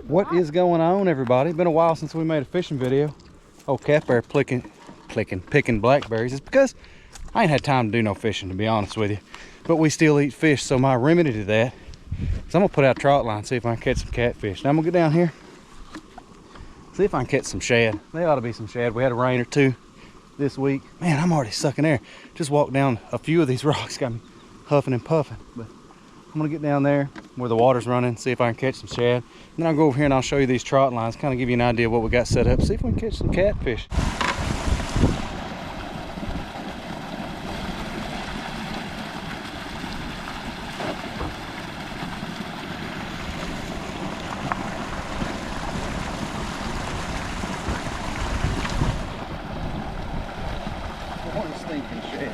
What is going on, everybody? Been a while since we made a fishing video. Oh, Cat Bear picking blackberries. It's because I ain't had time to do no fishing, to be honest with you. But we still eat fish, so my remedy to that is I'm gonna put out trot line, see if I can catch some catfish. Now I'm gonna get down here, see if I can catch some shad. There ought to be some shad. We had a rain or two this week. Man, I'm already sucking air. Just walked down a few of these rocks, got me huffing and puffing. But I'm gonna get down there where the water's running, see if I can catch some shad. And then I'll go over here and I'll show you these trot lines, kind of give you an idea of what we got set up, see if we can catch some catfish. Stinking shad.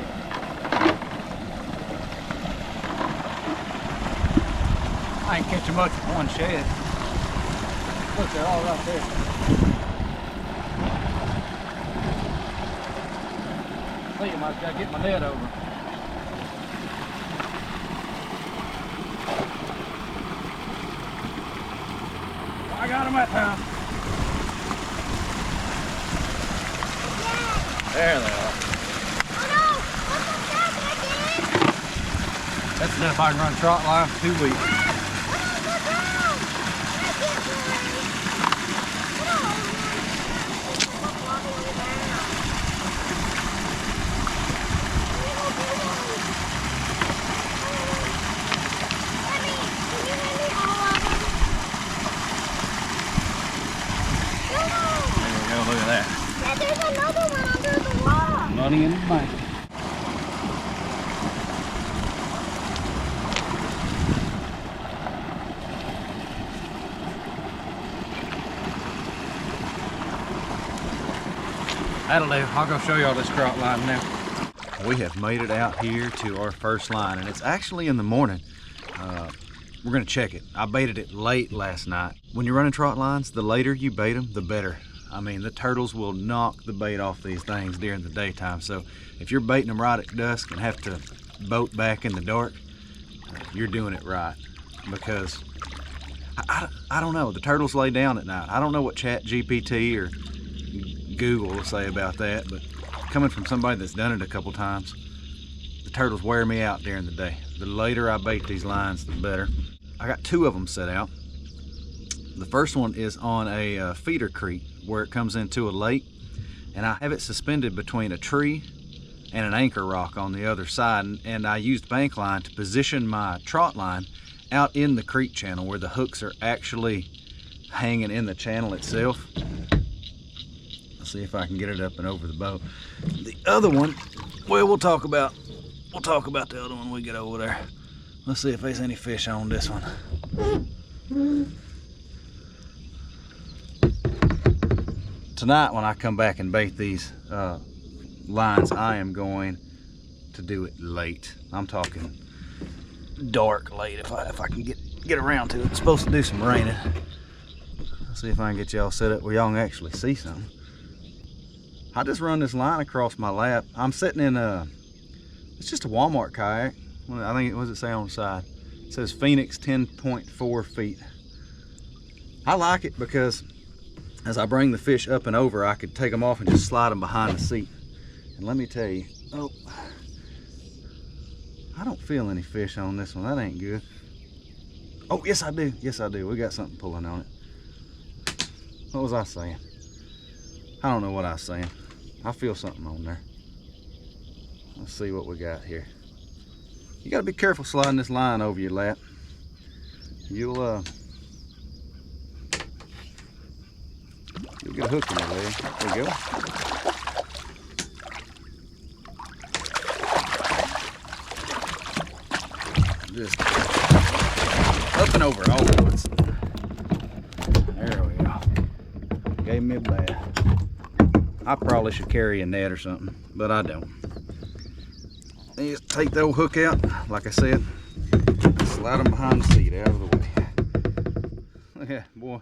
I ain't catching much with one shad. Look, they're all right there. I think I might gotta get my net over. I got them that time. Yeah. There they are. That's enough I can run trot line for 2 weeks. There we go, look at that. Yeah, there's another one under the wall. Money in the bank. That'll do. I'll go show y'all this trot line now. We have made it out here to our first line, and it's actually in the morning. We're gonna check it. I baited it late last night. When you're running trot lines, the later you bait them, the better. I mean, the turtles will knock the bait off these things during the daytime. So if you're baiting them right at dusk and have to boat back in the dark, you're doing it right. Because I don't know, the turtles lay down at night. I don't know what ChatGPT or Google will say about that, but coming from somebody that's done it a couple times, the turtles wear me out during the day. The later I bait these lines, the better. I got 2 of them set out. The first one is on a feeder creek where it comes into a lake, and I have it suspended between a tree and an anchor rock on the other side, and I used bank line to position my trot line out in the creek channel where the hooks are actually hanging in the channel itself. See if I can get it up and over the boat. The other one, well, we'll talk about the other one when we get over there. Let's see if there's any fish on this one. Tonight when I come back and bait these lines, I am going to do it late. I'm talking dark late if I can get around to it. It's supposed to do some raining. Let's see if I can get y'all set up where y'all can actually see something. I just run this line across my lap. I'm sitting in it's just a Walmart kayak. I think, what does it say on the side? It says Phoenix 10.4 feet. I like it because as I bring the fish up and over, I could take them off and just slide them behind the seat. And let me tell you, oh, I don't feel any fish on this one. That ain't good. Oh, yes I do. Yes I do. We got something pulling on it. What was I saying? I don't know what I was saying. I feel something on there. Let's see what we got here. You gotta be careful sliding this line over your lap. You'll get a hook in your leg. There we go. Just up and over all at once. There we go. Gave me a bath. I probably should carry a net or something, but I don't. Then just take the old hook out, like I said, slide them behind the seat out of the way. Look at that, boy.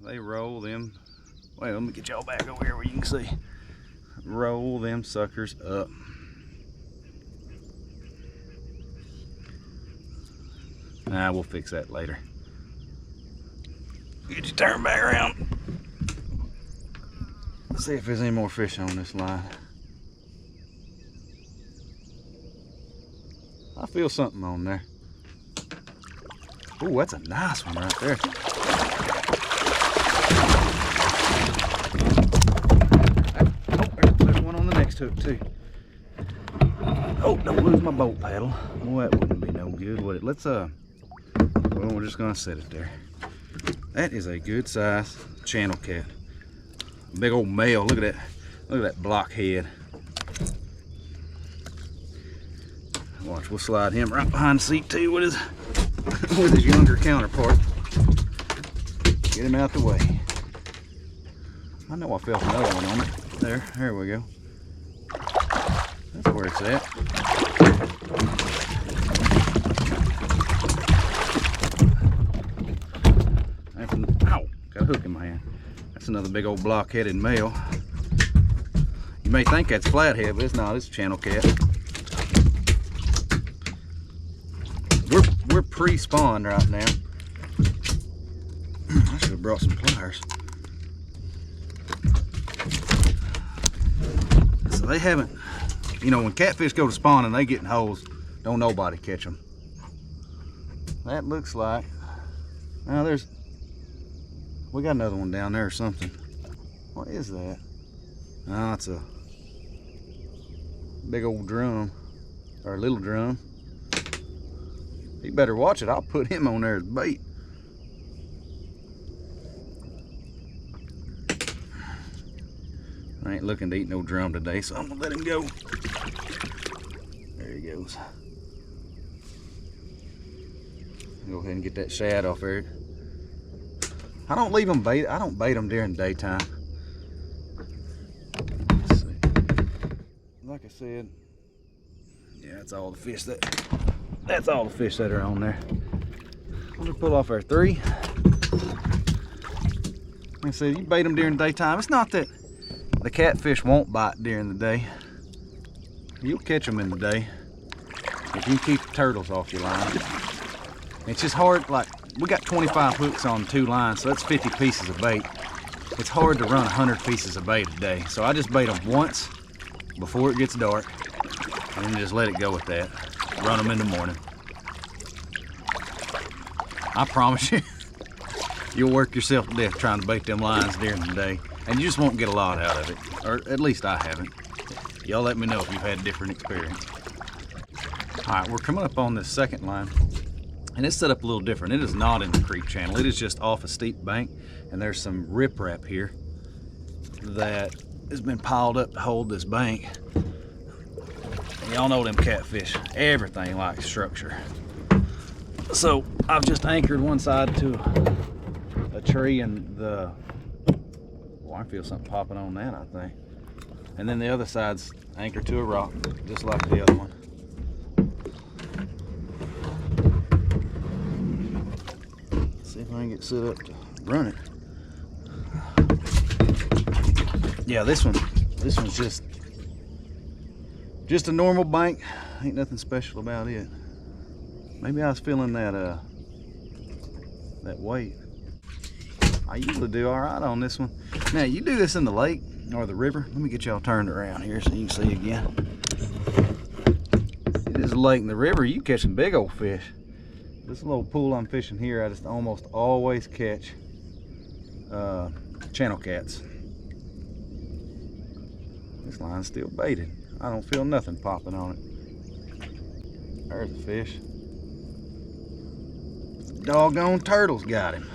They roll them. Wait, let me get y'all back over here where you can see. Roll them suckers up. Nah, we'll fix that later. Get you turned back around. Let's see if there's any more fish on this line. I feel something on there. Oh, that's a nice one right there. There's one on the next hook too. Oh, don't lose my boat paddle. Well, that wouldn't be no good, would it? Let's well, we're just gonna set it there. That is a good size channel cat. Big old male. Look at that. Look at that block head. Watch, we'll slide him right behind the seat too with his younger counterpart. Get him out the way. I know I felt another one on it. There we go. That's where it's at. Ow, got a hook in my hand. That's another big old block-headed male. You may think that's flathead, but it's not. It's a channel cat. We're pre-spawned right now. I should have brought some pliers. So they haven't, you know, when catfish go to spawn and they get in holes, don't nobody catch them. That looks like, now we got another one down there or something. What is that? Oh, it's a big old drum, or a little drum. You better watch it. I'll put him on there as bait. I ain't looking to eat no drum today, so I'm gonna let him go. There he goes. Go ahead and get that shad off there. I don't leave them bait. I don't bait them during daytime. Let's see. Like I said, yeah, that's all the fish that are on there. I'm gonna pull off our 3. Like I said, you bait them during daytime. It's not that the catfish won't bite during the day. You'll catch them in the day if you keep the turtles off your line. It's just hard, like we got 25 hooks on 2 lines, so that's 50 pieces of bait. It's hard to run 100 pieces of bait a day. So I just bait them once before it gets dark and then just let it go with that. Run them in the morning. I promise you, you'll work yourself to death trying to bait them lines during the day, and you just won't get a lot out of it, or at least I haven't. Y'all let me know if you've had a different experience. All right, we're coming up on this second line, and it's set up a little different. It is not in the creek channel. It is just off a steep bank, and there's some riprap here that has been piled up to hold this bank. Y'all know them catfish, everything likes structure. So I've just anchored one side to a tree, and I feel something popping on that, I think. And then the other side's anchored to a rock, just like the other one. Let's see if I can get set up to run it. Yeah, this one's just a normal bank. Ain't nothing special about it. Maybe I was feeling that weight. I usually do all right on this one. Now you do this in the lake or the river. Let me get y'all turned around here so you can see again. It is a lake and the river. You catching big old fish. This little pool I'm fishing here, I just almost always catch channel cats. This line's still baited. I don't feel nothing popping on it. There's a fish. Doggone turtles got him.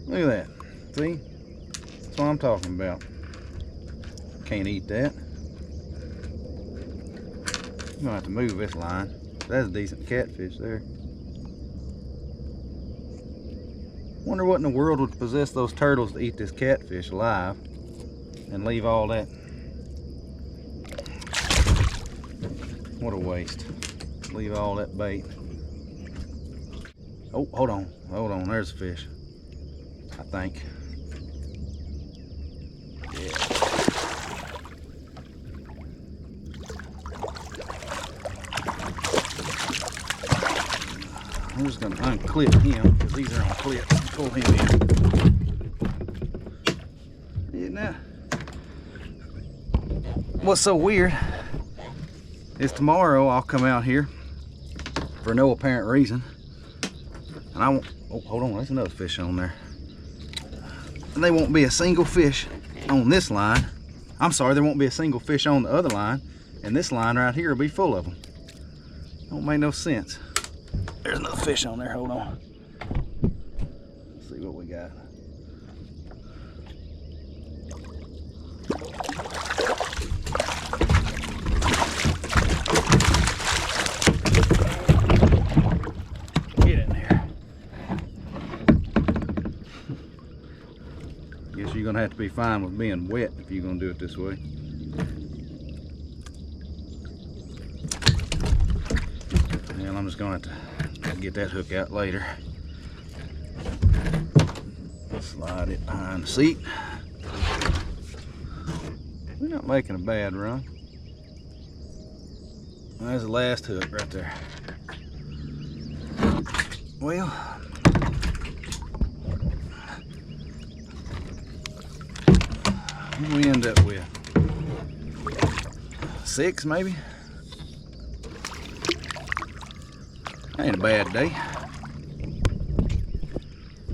Look at that. See? That's what I'm talking about. Can't eat that. I'm gonna have to move this line. That's a decent catfish there. Wonder what in the world would possess those turtles to eat this catfish alive and leave all that. What a waste. Leave all that bait. Oh, hold on. Hold on. There's a fish. I think. Yeah. I'm just going to unclip him because these are on clips. pull him in. Yeah, now, what's so weird is tomorrow I'll come out here for no apparent reason, and I won't, oh, hold on, there's another fish on there. And there won't be a single fish on this line. I'm sorry, there won't be a single fish on the other line, and this line right here will be full of them. Don't make no sense. There's another fish on there, hold on. Let's see what we got. Get in there. Guess you're gonna have to be fine with being wet if you're gonna do it this way. Well, I'm just gonna have to get that hook out later. Slide it behind the seat. We're not making a bad run. There's the last hook right there. Well, what do we end up with? 6 maybe? Ain't a bad day.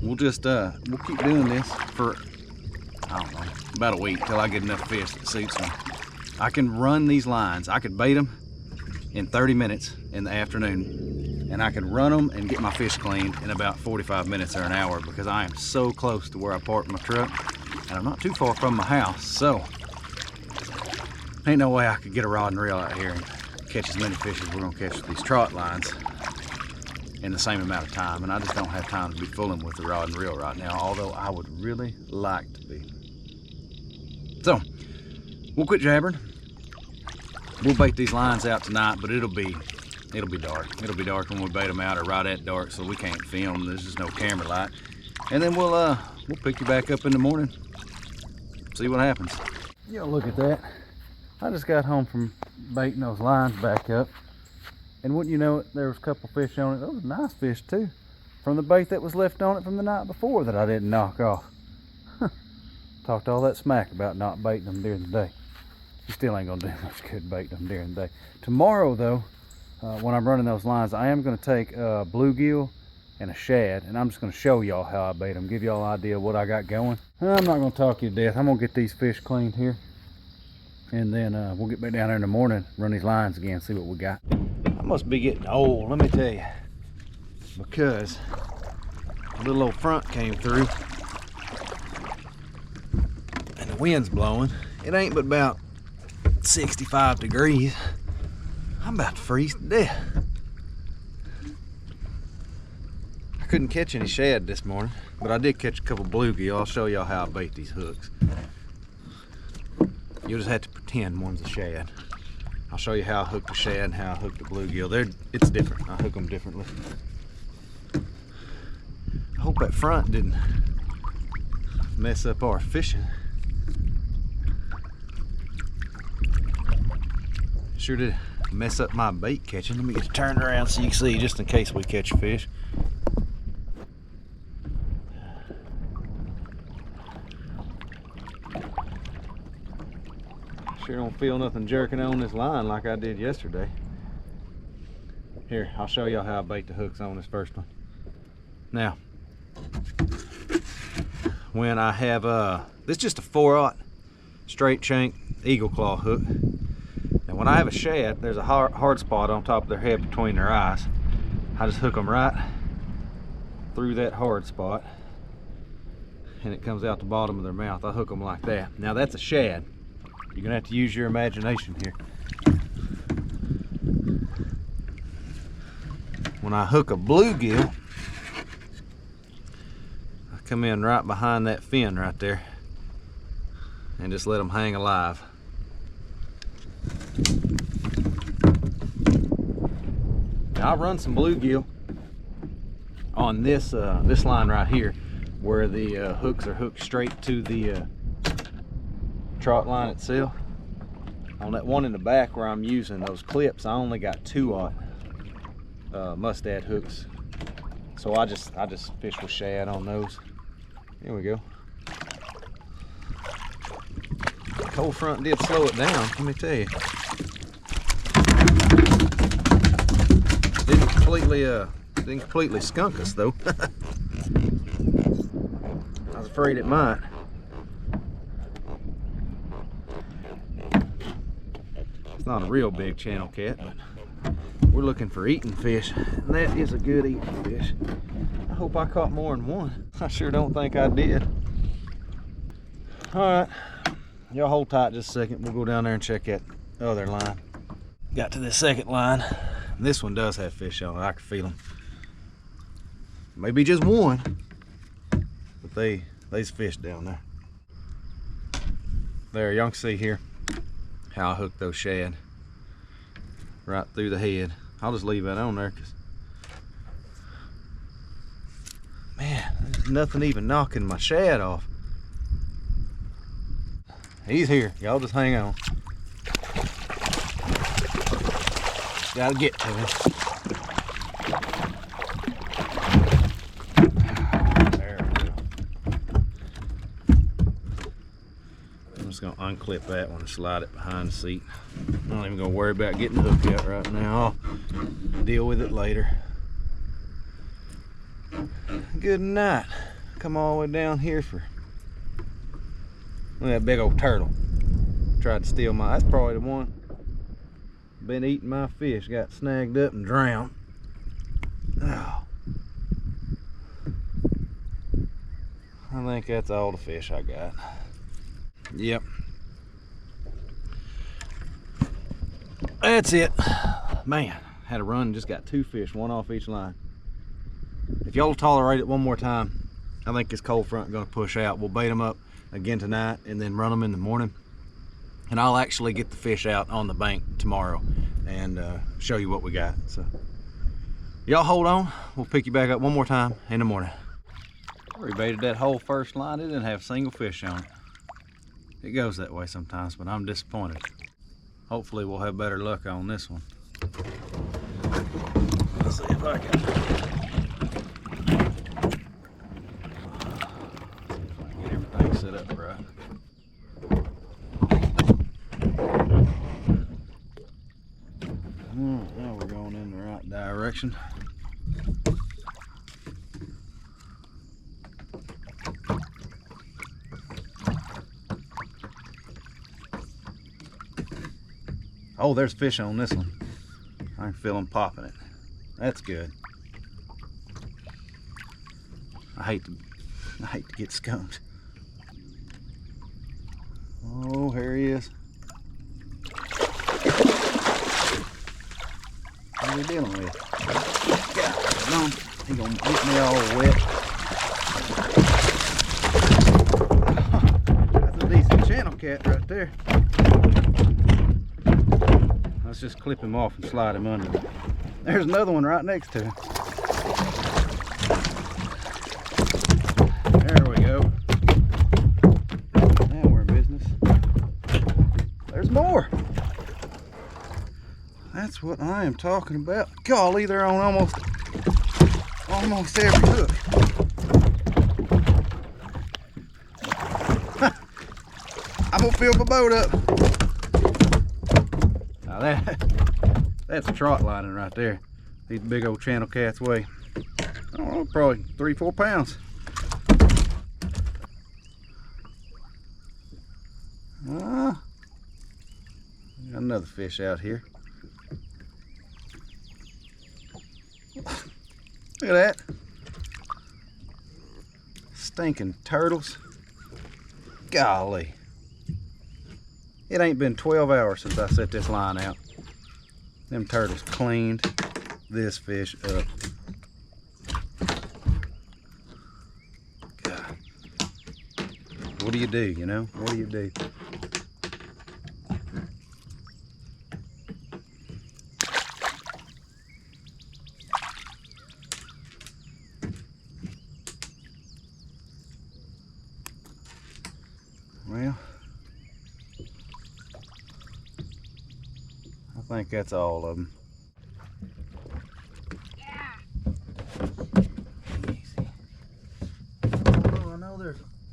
We'll just we'll keep doing this for, I don't know, about a week till I get enough fish that suits me. I can run these lines. I could bait them in 30 minutes in the afternoon, and I can run them and get my fish cleaned in about 45 minutes or an hour, because I am so close to where I park my truck, and I'm not too far from my house, so ain't no way I could get a rod and reel out here and catch as many fish as we're gonna catch with these trot lines in the same amount of time. And I just don't have time to be fooling with the rod and reel right now, although I would really like to be. So we'll quit jabbering. We'll bait these lines out tonight, but it'll be dark. It'll be dark when we bait them out, or right at dark, so we can't film. There's just no camera light. And then we'll pick you back up in the morning, see what happens. Yeah, look at that. I just got home from baiting those lines back up, and wouldn't you know it, there was a couple fish on it. Those were nice fish too, from the bait that was left on it from the night before that I didn't knock off. Talked all that smack about not baiting them during the day. You still ain't gonna do much good baiting them during the day. Tomorrow though, when I'm running those lines, I am gonna take a bluegill and a shad, and I'm just gonna show y'all how I bait them, give y'all an idea of what I got going. I'm not gonna talk you to death. I'm gonna get these fish cleaned here, and then we'll get back down there in the morning, run these lines again, see what we got. I must be getting old, let me tell you, because a little old front came through and the wind's blowing. It ain't but about 65 degrees. I'm about to freeze to death. I couldn't catch any shad this morning, but I did catch a couple bluegill. I'll show y'all how I bait these hooks. You'll just have to pretend one's a shad. I'll show you how I hook the shad and how I hook the bluegill. It's different. I hook them differently. I hope that front didn't mess up our fishing. Sure did mess up my bait catching. Let me get it turned around so you can see, just in case we catch a fish. Sure don't feel nothing jerking on this line like I did yesterday. Here, I'll show y'all how I bait the hooks on this first one. Now, when I have this is just a 4/0 straight shank eagle claw hook. And when I have a shad, there's a hard spot on top of their head between their eyes. I just hook them right through that hard spot, and it comes out the bottom of their mouth. I hook them like that. Now that's a shad. You're gonna have to use your imagination here. When I hook a bluegill, I come in right behind that fin right there and just let them hang alive. Now I run some bluegill on this this line right here, where the hooks are hooked straight to the trot line itself. On that one in the back where I'm using those clips, I only got 2/0 mustad hooks So I just fish with shad on those. Here we go. Cold front did slow it down, let me tell you. Didn't completely skunk us though. I was afraid it might. It's not a real big channel cat, but we're looking for eating fish, and that is a good eating fish. I hope I caught more than one. I sure don't think I did. All right, y'all hold tight just a second. We'll go down there and check that other line. Got to this second line. This one does have fish on it. I can feel them. Maybe just one, but there's fish down there. There, y'all can see here how I hooked those shad right through the head. I'll just leave that on there because, man, there's nothing even knocking my shad off. He's here. Y'all just hang on. Gotta get to him. There we go. I'm just gonna unclip that one and slide it behind the seat. I'm not even gonna worry about getting the hook out right now. I'll deal with it later. Good night. Come all the way down here for, look at that big old turtle. Tried to steal my, that's probably the one. Been eating my fish, got snagged up and drowned. Oh. I think that's all the fish I got. Yep. That's it. Man, had a run, just got 2 fish, 1 off each line. If y'all tolerate it one more time, I think this cold front is gonna push out. We'll bait them up again tonight and then run them in the morning. And I'll actually get the fish out on the bank tomorrow and show you what we got. So y'all hold on, we'll pick you back up one more time in the morning. I rebaited that whole first line. It didn't have a single fish on it. It goes that way sometimes, but I'm disappointed. Hopefully we'll have better luck on this one. Let's see if I can get everything set up right. Now we're going in the right direction. Oh, there's fish on this one. I can feel them popping it. That's good. I hate to get skunked. Oh, here he is. What are we dealing with? God, he gonna get me all wet. That's a decent channel cat right there. Let's just clip him off and slide him under. There's another one right next to him. There we go. Now we're in business. There's more. That's what I am talking about. Golly, they're on almost every hook. I'm gonna fill my boat up. Now that's a trot lining right there. These big old channel cats weigh, I don't know, probably 3-4 pounds. Got another fish out here. Look at that. Stinking turtles. Golly. It ain't been 12 hours since I set this line out. Them turtles cleaned this fish up. God. What do you do, you know? What do you do? Well, I think that's all of them.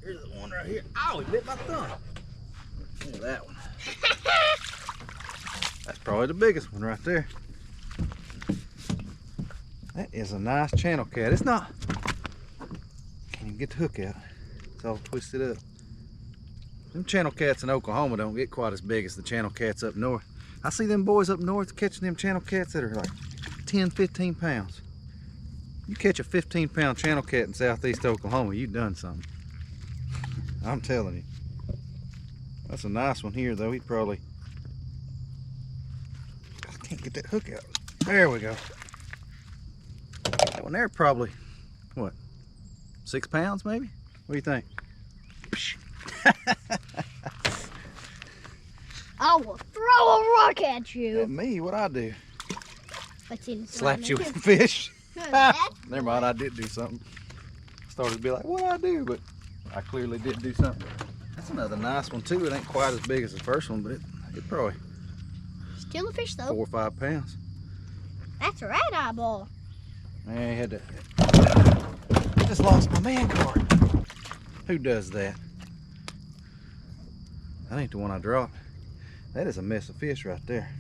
here's the one right here. Oh, he bit my thumb. Look at that one. That's probably the biggest one right there. That is a nice channel cat. It's not, can't even get the hook out. It's all twisted up. Them channel cats in Oklahoma don't get quite as big as the channel cats up north. I see them boys up north catching them channel cats that are like 10, 15 pounds. You catch a 15-pound channel cat in southeast Oklahoma, you've done something. I'm telling you. That's a nice one here though. He'd probably, I can't get that hook out. There we go. That one there probably, what, 6 pounds maybe? What do you think? I will throw a rock at you. At me, what I do? Slap You with the fish. Never mind, I did do something. Started to be like, what I do? But I clearly did do something. That's another nice one too. It ain't quite as big as the first one, but it probably still a fish though. 4 or 5 pounds. That's a red eyeball. Man, I had to. I just lost my man card. Who does that? That ain't the one I dropped. That is a mess of fish right there.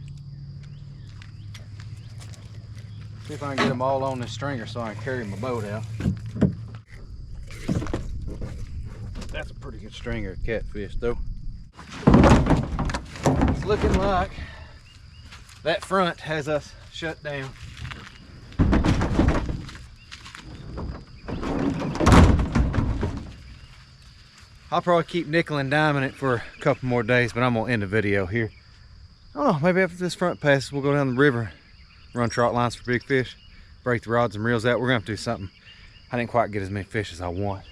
See if I can get them all on this stringer so I can carry my boat out. That's a pretty good stringer of catfish though. It's looking like that front has us shut down. I'll probably keep nickel and diming it for a couple more days, but I'm gonna end the video here. I don't know, maybe after this front passes, we'll go down the river, run trot lines for big fish, break the rods and reels out. We're gonna have to do something. I didn't quite get as many fish as I want.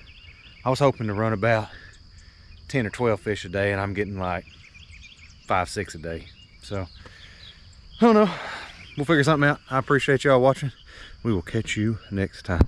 I was hoping to run about 10 or 12 fish a day, and I'm getting like 5, 6 a day. So, I don't know. We'll figure something out. I appreciate y'all watching. We will catch you next time.